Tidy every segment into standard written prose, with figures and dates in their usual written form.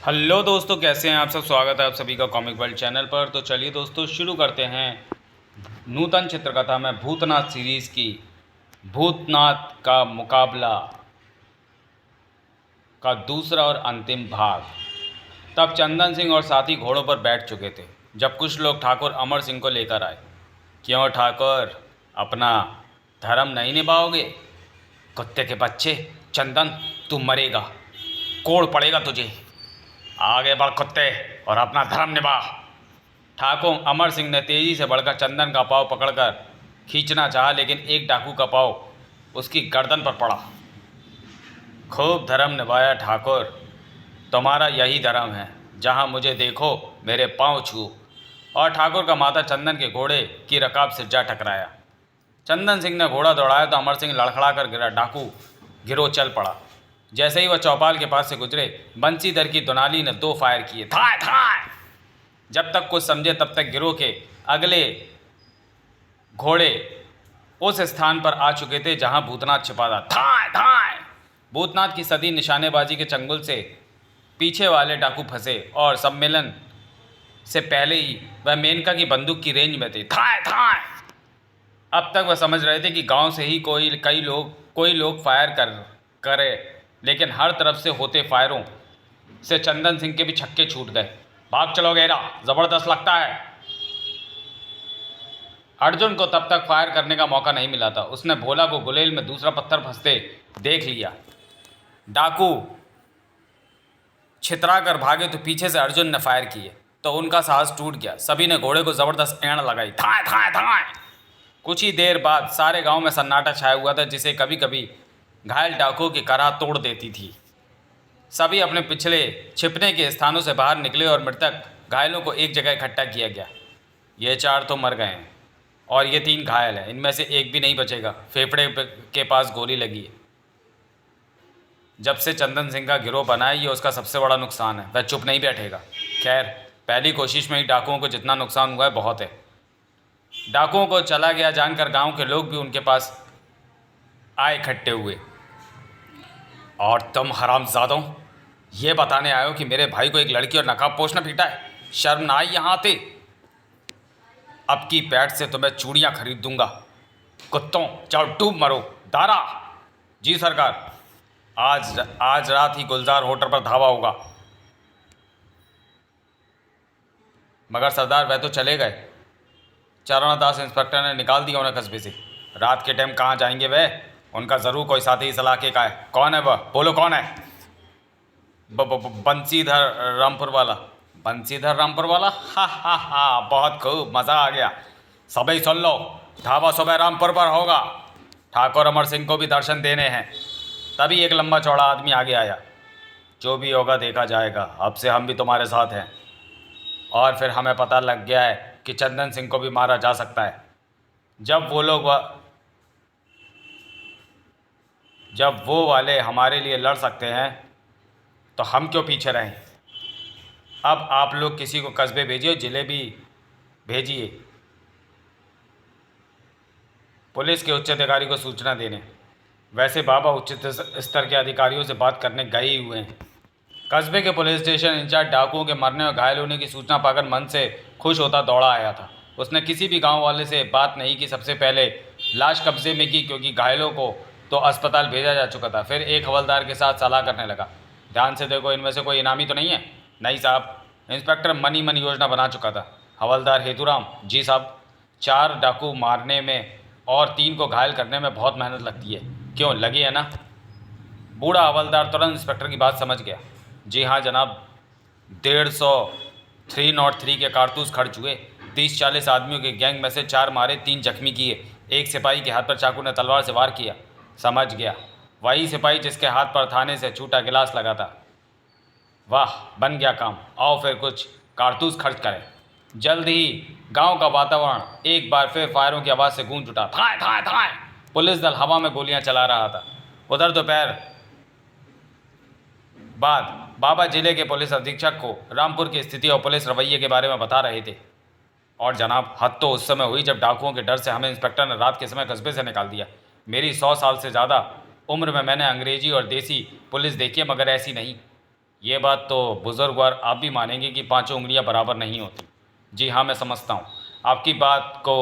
Hello दोस्तों, कैसे हैं आप सब। स्वागत है आप सभी का कॉमिक वर्ल्ड चैनल पर। तो चलिए दोस्तों, शुरू करते हैं नूतन चित्रकथा में भूतनाथ सीरीज़ की भूतनाथ का मुकाबला का दूसरा और अंतिम भाग। तब चंदन सिंह और साथी घोड़ों पर बैठ चुके थे जब कुछ लोग ठाकुर अमर सिंह को लेकर आए। क्यों ठाकुर, अपना धर्म नहीं निभाओगे? कुत्ते के बच्चे, चंदन तू मरेगा, कोड़ पड़ेगा तुझे। आगे बढ़ कुत्ते और अपना धर्म निभा। ठाकुर अमर सिंह ने तेजी से बढ़कर चंदन का पाँव पकड़कर खींचना चाहा, लेकिन एक डाकू का पाँव उसकी गर्दन पर पड़ा। खूब धर्म निभाया ठाकुर, तुम्हारा यही धर्म है, जहाँ मुझे देखो मेरे पाँव छू। और ठाकुर का माथा चंदन के घोड़े की रकाब से जा टकराया। चंदन सिंह ने घोड़ा दौड़ाया तो अमर सिंह लड़खड़ा कर गिरा। डाकू गिरोह चल पड़ा। जैसे ही वह चौपाल के पास से गुजरे, बंसीधर की दुनाली ने 2 फायर किए, थाए थाए। जब तक कुछ समझे तब तक गिरोह के अगले घोड़े उस स्थान पर आ चुके थे जहां भूतनाथ छिपा था। थाए थाए। भूतनाथ की सदी निशानेबाजी के चंगुल से पीछे वाले डाकू फंसे और सम्मेलन से पहले ही वह मेनका की बंदूक की रेंज में थे। थाए थाए। अब तक वह समझ रहे थे कि गांव से ही कोई लोग फायर करे, लेकिन हर तरफ से होते फायरों से चंदन सिंह के भी छक्के छूट गए। भाग चलो गैरा, जबरदस्त लगता है। अर्जुन को तब तक फायर करने का मौका नहीं मिला था। उसने भोला को गुलेल में दूसरा पत्थर फंसते देख लिया। डाकू छितरा कर भागे तो पीछे से अर्जुन ने फायर किए तो उनका साहस टूट गया। सभी ने घोड़े को जबरदस्त एड़ लगाई। थाए थाए थाए। कुछ ही देर बाद सारे गांव में सन्नाटा छाया हुआ था, जिसे कभी कभी घायल डाकुओं की कराह तोड़ देती थी। सभी अपने पिछले छिपने के स्थानों से बाहर निकले और मृतक घायलों को एक जगह इकट्ठा किया गया। ये 4 तो मर गए हैं और ये 3 घायल हैं। इनमें से एक भी नहीं बचेगा। फेफड़े के पास गोली लगी है। जब से चंदन सिंह का गिरोह बना है, ये उसका सबसे बड़ा नुकसान है। वह चुप नहीं बैठेगा। खैर, पहली कोशिश में ही डाकुओं को जितना नुकसान हुआ है बहुत है। डाकुओं को चला गया जानकर गांव के लोग भी उनके पास आए इकट्ठे हुए। और तुम हरामजादों, ये बताने आए हो कि मेरे भाई को एक लड़की और नकाबपोश ने पीटा है? शर्म ना आई यहाँ आते? अब की पैठ से तुम्हें चूड़ियाँ खरीद दूंगा। कुत्तों, जाओ डूब मरो। दारा। जी सरकार। आज रात ही गुलजार होटल पर धावा होगा। मगर सरदार, वह तो चले गए। चरणदास इंस्पेक्टर ने निकाल दिया उन्हें कस्बे से। रात के टाइम कहाँ जाएंगे वह? उनका ज़रूर कोई साथी इस इलाके का है। कौन है वह? बोलो कौन है? बंसीधर रामपुर वाला। बंसीधर रामपुर वाला? हा, बहुत खूब, मज़ा आ गया। सभी सुन लो, धावा सुबह रामपुर पर होगा। ठाकुर अमर सिंह को भी दर्शन देने हैं। तभी एक लंबा चौड़ा आदमी आगे आया। जो भी होगा देखा जाएगा। अब से हम भी तुम्हारे साथ हैं। और फिर हमें पता लग गया है कि चंदन सिंह को भी मारा जा सकता है। जब वो वाले हमारे लिए लड़ सकते हैं तो हम क्यों पीछे रहें? अब आप लोग किसी को कस्बे भेजिए, जिलेबी भेजिए पुलिस के उच्च अधिकारी को सूचना देने। वैसे बाबा उच्च स्तर के अधिकारियों से बात करने गए ही हुए हैं। कस्बे के पुलिस स्टेशन इंचार्ज डाकुओं के मरने और घायल होने की सूचना पाकर मन से खुश होता दौड़ा आया था। उसने किसी भी गांव वाले से बात नहीं की। सबसे पहले लाश कब्जे में की, क्योंकि घायलों को तो अस्पताल भेजा जा चुका था। फिर एक हवलदार के साथ सलाह करने लगा। ध्यान से देखो, इनमें से कोई इनामी तो नहीं है? नहीं साहब, इंस्पेक्टर मनी मन योजना बना चुका था। हवलदार हेतुराम? जी साहब। 4 डाकू मारने में और 3 को घायल करने में बहुत मेहनत लगती है। क्यों, लगी है ना? बूढ़ा हवलदार तुरंत इंस्पेक्टर की बात समझ गया। जी हाँ जनाब। 150 303 के कारतूस खर्च हुए। 30-40 आदमियों के गैंग में से 4 मारे, 3 जख्मी किए। एक सिपाही के हाथ पर चाकू ने तलवार से वार किया। समझ गया, वही सिपाही जिसके हाथ पर थाने से छूटा गिलास लगा था। वाह, बन गया काम। आओ फिर कुछ कारतूस खर्च करें। जल्द ही गांव का वातावरण एक बार फिर फायरों की आवाज़ से गूंज उठा। थाए थाए थाए। पुलिस दल हवा में गोलियां चला रहा था। उधर दोपहर बाद बाबा जिले के पुलिस अधीक्षक को रामपुर की स्थिति और पुलिस रवैये के बारे में बता रहे थे। और जनाब, हद तो उस समय हुई जब डाकुओं के डर से हमें इंस्पेक्टर ने रात के समय कस्बे से निकाल दिया। मेरी 100 साल से ज़्यादा उम्र में मैंने अंग्रेजी और देसी पुलिस देखी है, मगर ऐसी नहीं। ये बात तो बुज़ुर्ग और आप भी मानेंगे कि पांचों उंगलियां बराबर नहीं होती। जी हाँ, मैं समझता हूँ आपकी बात को।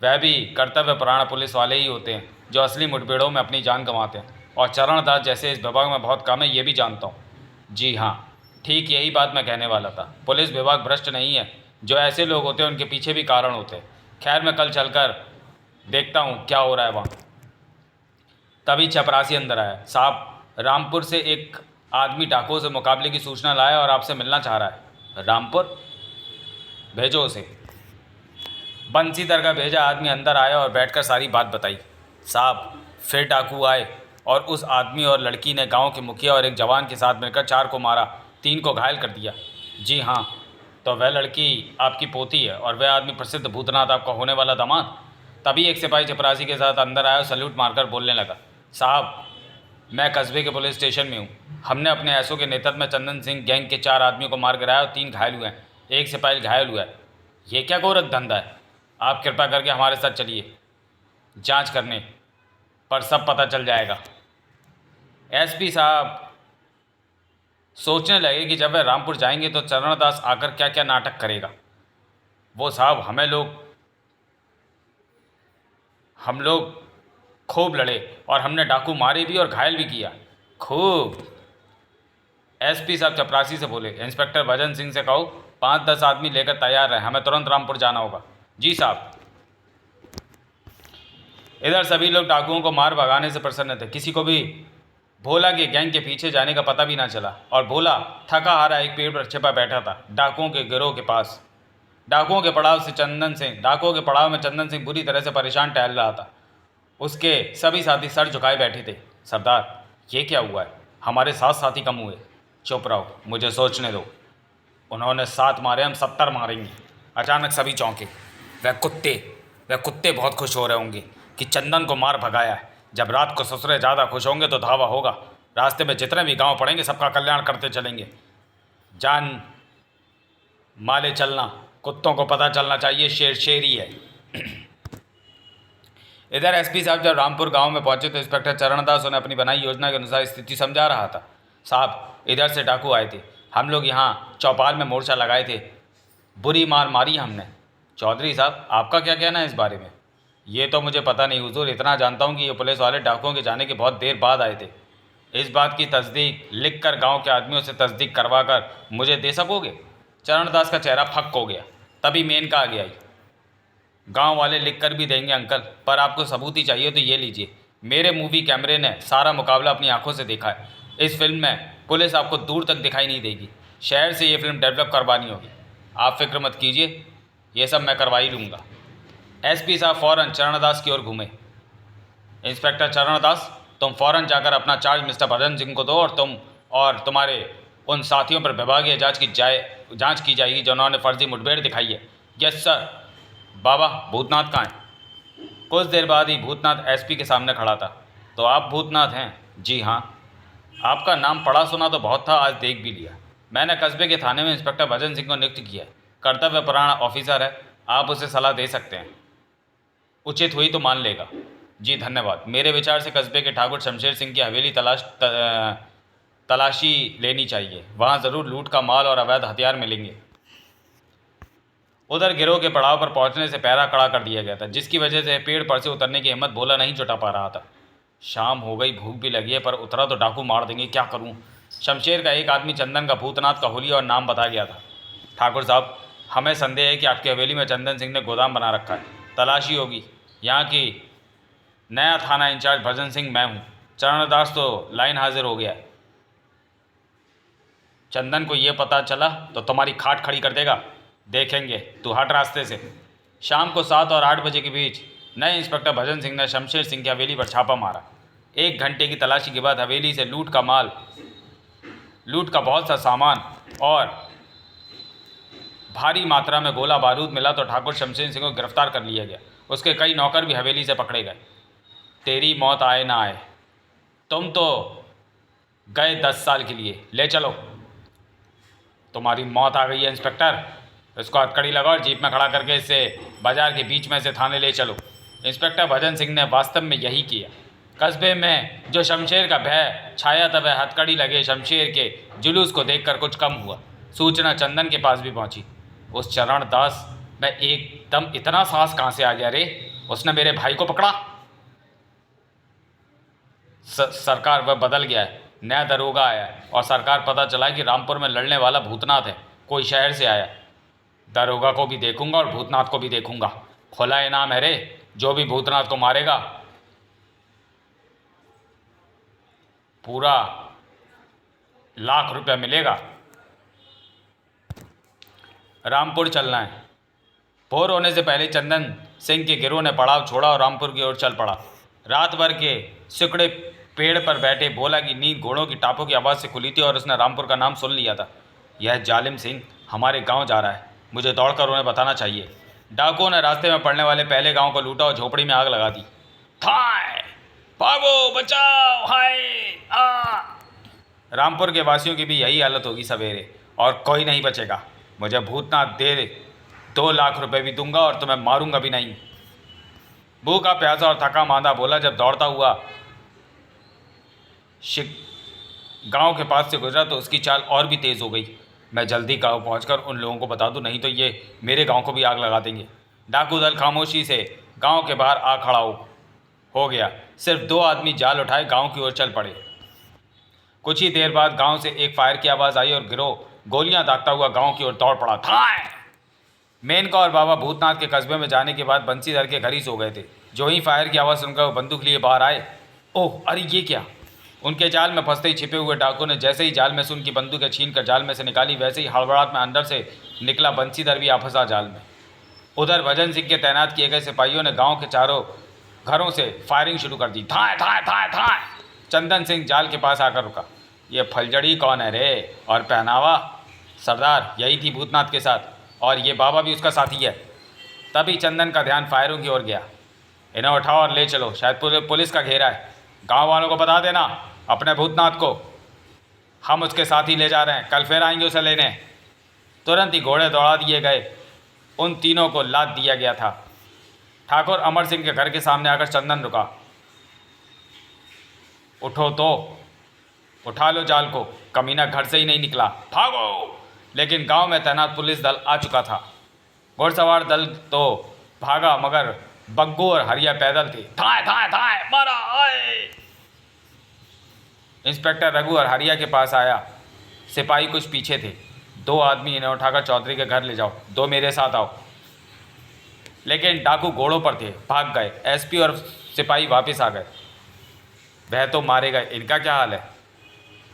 वह भी कर्तव्यपरायण पुलिस वाले ही होते हैं जो असली मुठभेड़ों में अपनी जान गंवाते हैं, और चरण दास जैसे इस विभाग में बहुत कम है, ये भी जानता हूँ। जी हाँ, ठीक यही बात मैं कहने वाला था। पुलिस विभाग भ्रष्ट नहीं है। जो ऐसे लोग होते हैं उनके पीछे भी कारण होते हैं। खैर, मैं कल चलकर देखता हूँ क्या हो रहा है वहाँ। तभी चपरासी अंदर आया। साहब, रामपुर से एक आदमी डाकुओं से मुकाबले की सूचना लाया और आपसे मिलना चाह रहा है। रामपुर? भेजो उसे। बंसीधर का भेजा आदमी अंदर आया और बैठकर सारी बात बताई। साहब, फिर डाकू आए और उस आदमी और लड़की ने गांव के मुखिया और एक जवान के साथ मिलकर 4 को मारा, 3 को घायल कर दिया। जी हाँ, तो वह लड़की आपकी पोती है और वह आदमी प्रसिद्ध भूतनाथ आपका होने वाला दामाद। तभी एक सिपाही चपरासी के साथ अंदर आया और सल्यूट मारकर बोलने लगा। साहब, मैं कस्बे के पुलिस स्टेशन में हूँ। हमने अपने एसओ के नेतृत्व में चंदन सिंह गैंग के 4 आदमियों को मार गिराया और 3 घायल हुए हैं। एक सिपाही घायल हुआ है। ये क्या गोरख धंधा है? आप कृपा करके हमारे साथ चलिए जांच करने, पर सब पता चल जाएगा। एसपी साहब सोचने लगे कि जब वे रामपुर जाएंगे तो चरणदास आकर क्या क्या नाटक करेगा। वो साहब, हम लोग खूब लड़े और हमने डाकू मारे भी और घायल भी किया। खूब। एसपी साहब चपरासी से बोले, इंस्पेक्टर भजन सिंह से कहो 5-10 आदमी लेकर तैयार रहे, हमें तुरंत रामपुर जाना होगा। जी साहब। इधर सभी लोग डाकुओं को मार भगाने से प्रसन्न थे। किसी को भी भोला के गैंग के पीछे जाने का पता भी ना चला, और भोला थका हारा एक पेड़ पर छिपा बैठा था डाकुओं के गिरोह के पास। डाकुओं के पड़ाव में चंदन सिंह बुरी तरह से परेशान टहल रहा था। उसके सभी साथी सर झुकाए बैठे थे। सरदार, ये क्या हुआ है? हमारे 7 साथी कम हुए। चुप रहो, मुझे सोचने दो। उन्होंने 7 मारे, हम 70 मारेंगे। अचानक सभी चौंके। वह कुत्ते बहुत खुश हो रहे होंगे कि चंदन को मार भगाया है। जब रात को ससुरे ज़्यादा खुश होंगे तो धावा होगा। रास्ते में जितने भी गांव पड़ेंगे सबका कल्याण करते चलेंगे। जान माले चलना, कुत्तों को पता चलना चाहिए शेर शेर ही है। इधर एसपी साहब जब रामपुर गांव में पहुंचे तो इंस्पेक्टर चरणदास उन्हें अपनी बनाई योजना के अनुसार स्थिति समझा रहा था। साहब, इधर से डाकू आए थे। हम लोग यहाँ चौपाल में मोर्चा लगाए थे। बुरी मार मारी हमने। चौधरी साहब, आपका क्या कहना है इस बारे में? ये तो मुझे पता नहीं हुजूर, इतना जानता हूँ कि ये पुलिस वाले डाकुओं के जाने के बहुत देर बाद आए थे। इस बात की तस्दीक लिख कर गाँव के आदमियों से तस्दीक करवा कर मुझे दे सकोगे? चरणदास का चेहरा फक हो गया। तभी मेनका आगे आई। गांव वाले लिख कर भी देंगे अंकल, पर आपको सबूत ही चाहिए तो ये लीजिए। मेरे मूवी कैमरे ने सारा मुकाबला अपनी आंखों से देखा है। इस फिल्म में पुलिस आपको दूर तक दिखाई नहीं देगी। शहर से ये फिल्म डेवलप करवानी होगी। आप फिक्र मत कीजिए, ये सब मैं करवा ही लूँगा। एसपी साहब फ़ौरन चरणदास की ओर घूमे। इंस्पेक्टर चरणदास, तुम फ़ौरन जाकर अपना चार्ज मिस्टर भजन सिंह को दो और तुम्हारे उन साथियों पर विभागीय जाँच की जाएगी जिन्होंने फर्जी मुठभेड़ दिखाई है। Yes sir. बाबा, भूतनाथ कहाँ है? कुछ देर बाद ही भूतनाथ एसपी के सामने खड़ा था। तो आप भूतनाथ हैं? जी हाँ। आपका नाम पढ़ा सुना तो बहुत था, आज देख भी लिया। मैंने कस्बे के थाने में इंस्पेक्टर भजन सिंह को नियुक्त किया है। कर्तव्यपरायण ऑफिसर है, आप उसे सलाह दे सकते हैं। उचित हुई तो मान लेगा। जी धन्यवाद। मेरे विचार से कस्बे के ठाकुर शमशेर सिंह की हवेली तलाशी लेनी चाहिए। वहाँ ज़रूर लूट का माल और अवैध हथियार मिलेंगे। उधर गिरोह के पड़ाव पर पहुंचने से पहरा खड़ा कर दिया गया था, जिसकी वजह से पेड़ पर से उतरने की हिम्मत भोला नहीं जुटा पा रहा था। शाम हो गई, भूख भी लगी है, पर उतरा तो डाकू मार देंगे, क्या करूं? शमशेर का एक आदमी चंदन का भूतनाथ का हुलिया और नाम बता गया था। ठाकुर साहब, हमें संदेह है कि आपकी हवेली में चंदन सिंह ने गोदाम बना रखा है। तलाशी होगी। यहाँ की नया थाना इंचार्ज भजन सिंह मैं हूँ। चरणदास तो लाइन हाजिर हो गया है। चंदन को ये पता चला तो तुम्हारी खाट खड़ी कर देगा। देखेंगे, तू हट रास्ते से। शाम को 7 और 8 बजे के बीच नए इंस्पेक्टर भजन सिंह ने शमशेर सिंह की हवेली पर छापा मारा। 1 घंटे की तलाशी के बाद हवेली से लूट का बहुत सा सामान और भारी मात्रा में गोला बारूद मिला तो ठाकुर शमशेर सिंह को गिरफ्तार कर लिया गया। उसके कई नौकर भी हवेली से पकड़े गए। तेरी मौत आए ना आए, तुम तो गए 10 साल के लिए। ले चलो। तुम्हारी मौत आ गई है इंस्पेक्टर। इसको हथकड़ी लगाओ और जीप में खड़ा करके इसे बाजार के बीच में से थाने ले चलो। इंस्पेक्टर भजन सिंह ने वास्तव में यही किया। कस्बे में जो शमशेर का भय छाया था वह हथकड़ी लगे शमशेर के जुलूस को देखकर कुछ कम हुआ। सूचना चंदन के पास भी पहुंची। उस चरण दास में एकदम इतना साहस कहाँ से आ गया रे? उसने मेरे भाई को पकड़ा। सरकार वह बदल गया है, नया दरोगा आया है और सरकार पता चला कि रामपुर में लड़ने वाला भूतनाथ है, कोई शहर से आया। दरोगा को भी देखूंगा और भूतनाथ को भी देखूंगा। खुला इनाम है रे, जो भी भूतनाथ को मारेगा पूरा ₹1,00,000 मिलेगा। रामपुर चलना है। भोर होने से पहले चंदन सिंह के गिरोह ने पड़ाव छोड़ा और रामपुर की ओर चल पड़ा। रात भर के सिकड़े पेड़ पर बैठे भोला की नींद घोड़ों की टापों की आवाज़ से खुली थी और उसने रामपुर का नाम सुन लिया था। यह जालिम सिंह हमारे गांव जा रहा है, मुझे दौड़कर उन्हें बताना चाहिए। डाकुओं ने रास्ते में पड़ने वाले पहले गांव को लूटा और झोपड़ी में आग लगा दी। थाय, भागो, बचाओ, हाय आ। रामपुर के वासियों की भी यही हालत होगी सवेरे, और कोई नहीं बचेगा। मुझे भूतनाथ दे ₹2,00,000 भी दूंगा और तुम्हें मारूंगा भी नहीं। भूखा प्यासा और थका मांदा भोला जब दौड़ता हुआ गांव के पास से गुजरा तो उसकी चाल और भी तेज़ हो गई। मैं जल्दी गांव पहुंचकर उन लोगों को बता दूं, नहीं तो ये मेरे गांव को भी आग लगा देंगे। डाकू दल खामोशी से गांव के बाहर आ खड़ा हो गया। सिर्फ 2 आदमी जाल उठाए गांव की ओर चल पड़े। कुछ ही देर बाद गांव से एक फायर की आवाज़ आई और गिरोह गोलियां दागता हुआ गांव की ओर दौड़ पड़ा था। मेनका और बाबा भूतनाथ के कस्बे में जाने के बाद बंसीधर के घर ही सो गए थे। जो ही फायर की आवाज़ सुनकर वो बंदूक लिए बाहर आए। ओह अरे ये क्या! उनके जाल में फंसते ही छिपे हुए डाकू ने जैसे ही जाल में से उनकी बंदूकें छीन कर जाल में से निकाली, वैसे ही हड़बड़ाहट में अंदर से निकला बंसीधर भी आ फंसा जाल में। उधर भजन सिंह के तैनात किए गए सिपाहियों ने गांव के चारों घरों से फायरिंग शुरू कर दी। थाए थाए थाए थाए। चंदन सिंह जाल के पास आकर रुका। ये फलजड़ी कौन है रे? और पहनावा? सरदार यही थी भूतनाथ के साथ, और ये बाबा भी उसका साथी है। तभी चंदन का ध्यान फायरों की ओर गया। इन्हें उठाओ और ले चलो, शायद पुलिस का घेरा है। गांव वालों को बता देना अपने भूतनाथ को हम उसके साथ ही ले जा रहे हैं, कल फिर आएंगे उसे लेने। तुरंत ही घोड़े दौड़ा दिए गए। उन तीनों को लाद दिया गया था। ठाकुर अमर सिंह के घर के सामने आकर चंदन रुका। उठो तो, उठा लो जाल को, कमीना घर से ही नहीं निकला, भागो। लेकिन गांव में तैनात पुलिस दल आ चुका था। घुड़सवार दल तो भागा मगर बग्गू और हरिया पैदल थे। थाए थाए थाए, मारा आए। इंस्पेक्टर रघु और हरिया के पास आया। सिपाही कुछ पीछे थे। 2 आदमी इन्हें उठाकर चौधरी के घर ले जाओ, 2 मेरे साथ आओ। लेकिन डाकू घोड़ों पर थे, भाग गए। एसपी और सिपाही वापस आ गए। वह तो मारे गए, इनका क्या हाल है?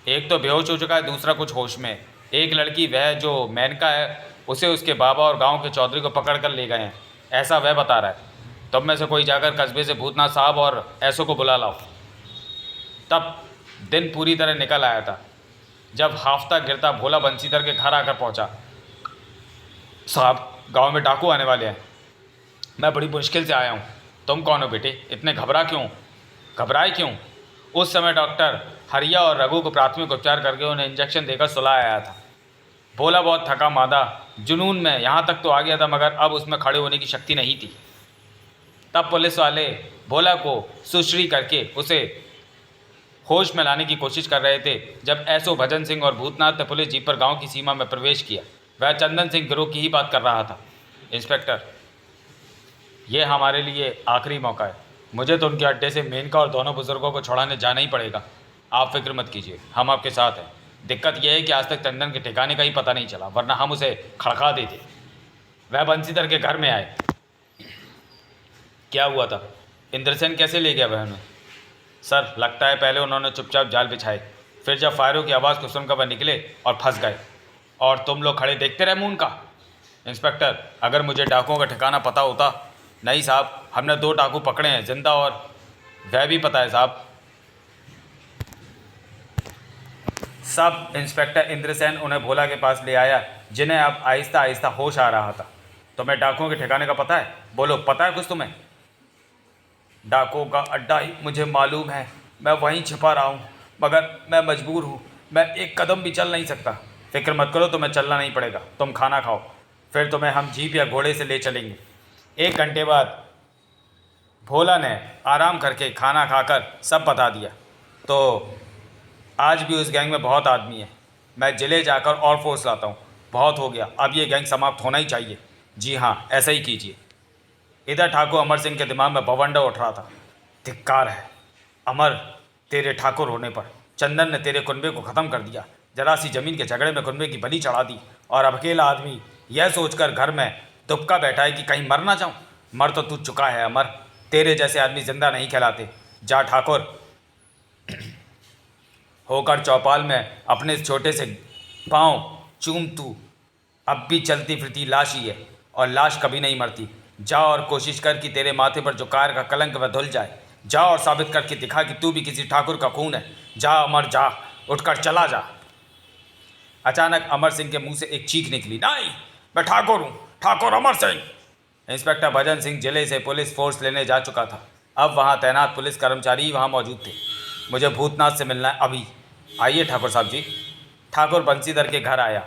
एक तो बेहोश हो चुका है, दूसरा कुछ होश में। एक लड़की वह जो मेनका है, उसे उसके बाबा और गांव के चौधरी को पकड़ कर ले गए हैं, ऐसा वह बता रहा है। तुम में से कोई जाकर कस्बे से भूतनाथ साहब और ऐसो को बुला लाओ। तब दिन पूरी तरह निकल आया था जब हाफ्ता गिरता भोला बंसीधर के घर आकर पहुंचा। साहब गांव में डाकू आने वाले हैं, मैं बड़ी मुश्किल से आया हूं। तुम कौन हो बेटे? इतने घबराए क्यों? उस समय डॉक्टर हरिया और रघु को प्राथमिक उपचार करके उन्हें इंजेक्शन देकर सुलाया आया था। भोला बहुत थका मादा जुनून में यहाँ तक तो आ गया था, मगर अब उसमें खड़े होने की शक्ति नहीं थी। तब पुलिस वाले भोला को सुश्री करके उसे होश में लाने की कोशिश कर रहे थे जब एसओ भजन सिंह और भूतनाथ ने पुलिस जीप पर गांव की सीमा में प्रवेश किया। वह चंदन सिंह गिरोह की ही बात कर रहा था। इंस्पेक्टर, ये हमारे लिए आखिरी मौका है। मुझे तो उनके अड्डे से मेनका और दोनों बुजुर्गों को छुड़ाने जाना ही पड़ेगा। आप फिक्र मत कीजिए, हम आपके साथ हैं। दिक्कत यह है कि आज तक चंदन के ठिकाने का ही पता नहीं चला, वरना हम उसे खड़का देते। वह बंसीधर के घर में आए। क्या हुआ था? इंद्रसेन कैसे ले गया बहनों? सर, लगता है पहले उन्होंने चुपचाप जाल बिछाए, फिर जब फायरों की आवाज़ को सुनकर वह निकले और फंस गए, और तुम लोग खड़े देखते रहे मुंह का। इंस्पेक्टर, अगर मुझे डाकुओं का ठिकाना पता होता। नहीं साहब, हमने 2 डाकू पकड़े हैं जिंदा, और वह भी पता है साहब। सब इंस्पेक्टर इंद्रसेन उन्हें भोला के पास ले आया, जिन्हें अब आहिस्ता आहिस्ता होश आ रहा था। तुम्हें डाकुओं के ठिकाने का पता है? बोलो, पता है कुछ तुम्हें? डाकुओं का अड्डा ही मुझे मालूम है, मैं वहीं छिपा रहा हूँ, मगर मैं मजबूर हूँ, मैं एक कदम भी चल नहीं सकता। फिक्र मत करो, तुम्हें चलना नहीं पड़ेगा। तुम खाना खाओ, फिर तुम्हें हम जीप या घोड़े से ले चलेंगे। 1 घंटे बाद भोला ने आराम करके खाना खाकर सब बता दिया। तो आज भी उस गैंग में बहुत आदमी है, मैं जिले जाकर और फोर्स लाता हूँ। बहुत हो गया, अब ये गैंग समाप्त होना ही चाहिए। जी हाँ, ऐसा ही कीजिए। इधर ठाकुर अमर सिंह के दिमाग में बवंडर उठ रहा था। धिक्कार है अमर, तेरे ठाकुर होने पर चंदन ने तेरे कुनबे को ख़त्म कर दिया। जरा सी ज़मीन के झगड़े में कुनबे की बलि चढ़ा दी, और अब अकेला आदमी यह सोचकर घर में दुबका बैठा है कि कहीं मर ना जाऊं। मर तो तू चुका है अमर, तेरे जैसे आदमी जिंदा नहीं कहलाते। जा ठाकुर होकर चौपाल में अपने छोटे से पाँव चूम, तू अब भी चलती फिरती लाश ही है, और लाश कभी नहीं मरती। जा और कोशिश कर कि तेरे माथे पर जो कार का कलंक वह धुल जाए। जा और साबित करके दिखा कि तू भी किसी ठाकुर का खून है। जा अमर, जा, उठकर चला जा। अचानक अमर सिंह के मुंह से एक चीख निकली, नहीं, मैं ठाकुर हूँ, ठाकुर अमर सिंह। इंस्पेक्टर भजन सिंह जिले से पुलिस फोर्स लेने जा चुका था। अब वहाँ तैनात पुलिस कर्मचारी वहाँ मौजूद थे। मुझे भूतनाथ से मिलना है अभी। आइए ठाकुर साहब जी। ठाकुर बंसीधर के घर आया।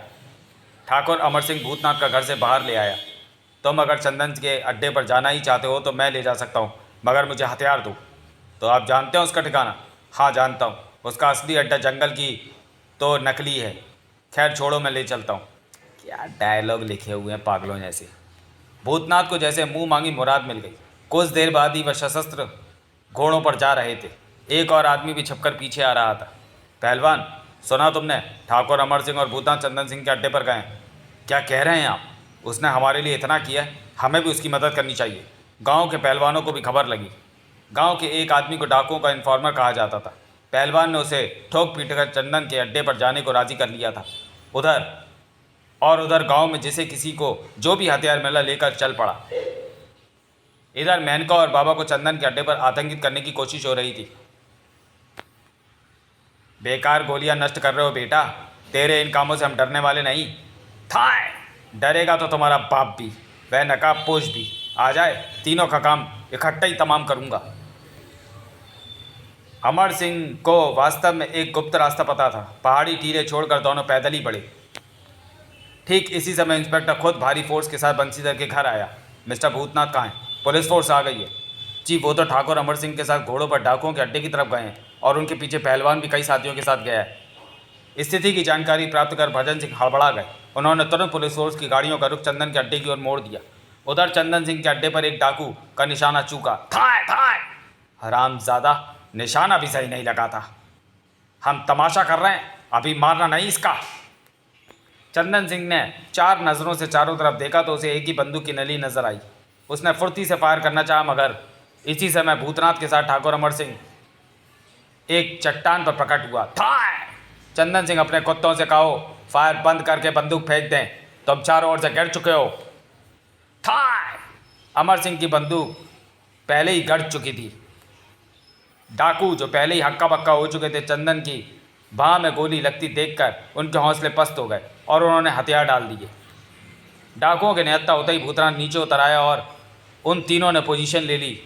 ठाकुर अमर सिंह भूतनाथ का घर से बाहर ले आया। तुम अगर चंदन के अड्डे पर जाना ही चाहते हो तो मैं ले जा सकता हूँ, मगर मुझे हथियार दो। तो आप जानते हो उसका ठिकाना? हाँ जानता हूँ, उसका असली अड्डा जंगल की तो नकली है। खैर छोड़ो, मैं ले चलता हूँ। क्या डायलॉग लिखे हुए हैं पागलों जैसे। भूतनाथ को जैसे मुंह मांगी मुराद मिल गई। कुछ देर बाद ही वह सशस्त्र घोड़ों पर जा रहे थे। एक और आदमी भी छपकर पीछे आ रहा था। पहलवान, सुना तुमने? ठाकुर अमर सिंह और भूतनाथ चंदन सिंह के अड्डे पर गए। क्या कह रहे हैं आप? उसने हमारे लिए इतना किया है, हमें भी उसकी मदद करनी चाहिए। गांव के पहलवानों को भी खबर लगी। गांव के एक आदमी को डाकुओं का इन्फॉर्मर कहा जाता था। पहलवान ने उसे ठोक पीट कर चंदन के अड्डे पर जाने को राज़ी कर लिया था। उधर गांव में जिसे किसी को जो भी हथियार मिला लेकर चल पड़ा। इधर मेनका और बाबा को चंदन के अड्डे पर आतंकित करने की कोशिश हो रही थी। बेकार गोलियां नष्ट कर रहे हो बेटा, तेरे इन कामों से हम डरने वाले नहीं। थाए, डरेगा तो तुम्हारा बाप भी, वह नकाबपोश भी। आ जाए, तीनों का काम इकट्ठा ही तमाम करूंगा। अमर सिंह को वास्तव में एक गुप्त रास्ता पता था। पहाड़ी टीले छोड़कर दोनों पैदल ही बढ़े। ठीक इसी समय इंस्पेक्टर खुद भारी फोर्स के साथ बंसीधर के घर आया। मिस्टर भूतनाथ कहाँ हैं? पुलिस फोर्स आ गई है। जी, वो तो ठाकुर अमर सिंह के साथ घोड़ों पर डाकुओं के अड्डे की तरफ गए हैं, और उनके पीछे पहलवान भी कई साथियों के साथ गया है। स्थिति की जानकारी प्राप्त कर भजन सिंह हड़बड़ा गए। उन्होंने तुरंत पुलिस फोर्स की गाड़ियों का रुख चंदन के अड्डे की ओर मोड़ दिया। उधर चंदन सिंह के अड्डे पर एक डाकू का निशाना चूका। थाए थाए, हरामजादा, निशाना भी सही नहीं लगा था। हम तमाशा कर रहे हैं, अभी मारना नहीं इसका। चंदन सिंह ने चार नज़रों से चारों तरफ देखा तो उसे एक ही बंदूक की नली नजर आई। उसने फुर्ती से फायर करना चाहा, मगर इसी समय भूतनाथ के साथ ठाकुर अमर सिंह एक चट्टान पर प्रकट हुआ। थाए! चंदन सिंह अपने कुत्तों से कहो फायर बंद करके बंदूक फेंक दें, तुम चारों ओर से गिर चुके हो। थाए! अमर सिंह की बंदूक पहले ही गड़ चुकी थी। डाकू जो पहले ही हक्का बक्का हो चुके थे, चंदन की बाह में गोली लगती देखकर उनके हौसले पस्त हो गए और उन्होंने हथियार डाल दिए। डाकुओं के निहत्था होते ही भूतनाथ नीचे उतर आया और उन तीनों ने पोजीशन ले ली।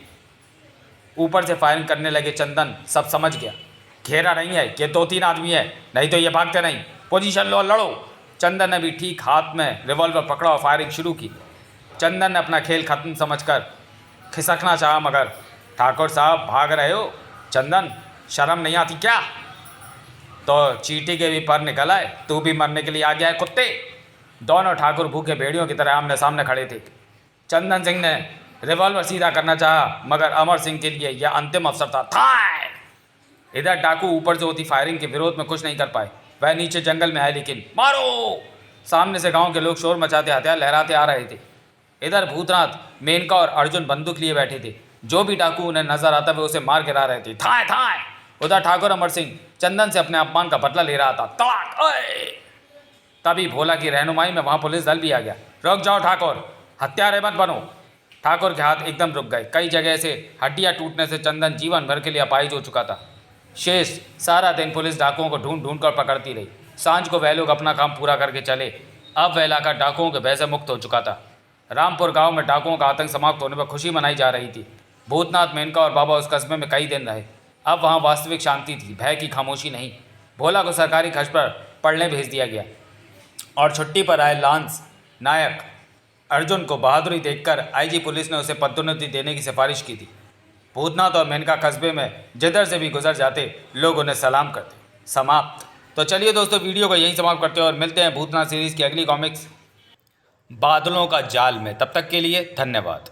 ऊपर से फायरिंग करने लगे। चंदन सब समझ गया, घेरा नहीं है, ये 2-3 आदमी है, नहीं तो ये भागते नहीं। पोजीशन लो, लड़ो। चंदन ने भी ठीक हाथ में रिवॉल्वर पकड़ा और फायरिंग शुरू की। चंदन ने अपना खेल खत्म समझकर खिसकना चाहा, मगर ठाकुर साहब भाग रहे हो? चंदन, शर्म नहीं आती क्या? तो चींटी के भी पर निकल आए, तू भी मरने के लिए आ गया है कुत्ते। दोनों ठाकुर भूखे भेड़ियों की तरह आमने सामने खड़े थे। चंदन सिंह ने रिवॉल्वर सीधा करना चाहा, मगर अमर सिंह के लिए यह अंतिम अवसर था। थाए! इधर डाकू ऊपर से होती फायरिंग के विरोध में कुछ नहीं कर पाए। वह नीचे जंगल में आए, लेकिन मारो! सामने से गांव के लोग शोर मचाते हथियार लहराते आ रहे थे। इधर भूतनाथ, मेनका और अर्जुन बंदूक लिए बैठे थे। जो भी डाकू उन्हें नजर आता वे उसे मार गिरा रहे थे। थाए थाए! उधर ठाकुर अमर सिंह चंदन से अपने अपमान का बदला ले रहा था। तड़ाक! ओए! तभी भोला की रहनुमाई में वहां पुलिस दल भी आ गया। रुक जाओ ठाकुर, हत्यारे मत बनो। ठाकुर के हाथ एकदम रुक गए। कई जगह से हड्डियां टूटने से चंदन जीवन भर के लिए अपाहिज हो चुका था। शेष सारा दिन पुलिस डाकुओं को ढूंढ ढूंढ कर पकड़ती रही। सांझ को वह लोग अपना काम पूरा करके चले। अब वह इलाका डाकुओं के भय से मुक्त हो चुका था। रामपुर गांव में डाकुओं का आतंक समाप्त होने पर खुशी मनाई जा रही थी। भूतनाथ, मेनका और बाबा उस कस्बे में कई दिन रहे। अब वहाँ वास्तविक शांति थी, भय की खामोशी नहीं। भोला को सरकारी खर्च पर पढ़ने भेज दिया गया और छुट्टी पर आए लांस नायक अर्जुन को बहादुरी देखकर आईजी पुलिस ने उसे पदोन्नति देने की सिफारिश की थी। भूतनाथ और मेनका कस्बे में जिधर से भी गुजर जाते लोग उन्हें सलाम करते। समाप्त। तो चलिए दोस्तों, वीडियो को यहीं समाप्त करते हैं और मिलते हैं भूतनाथ सीरीज़ की अगली कॉमिक्स बादलों का जाल में। तब तक के लिए धन्यवाद।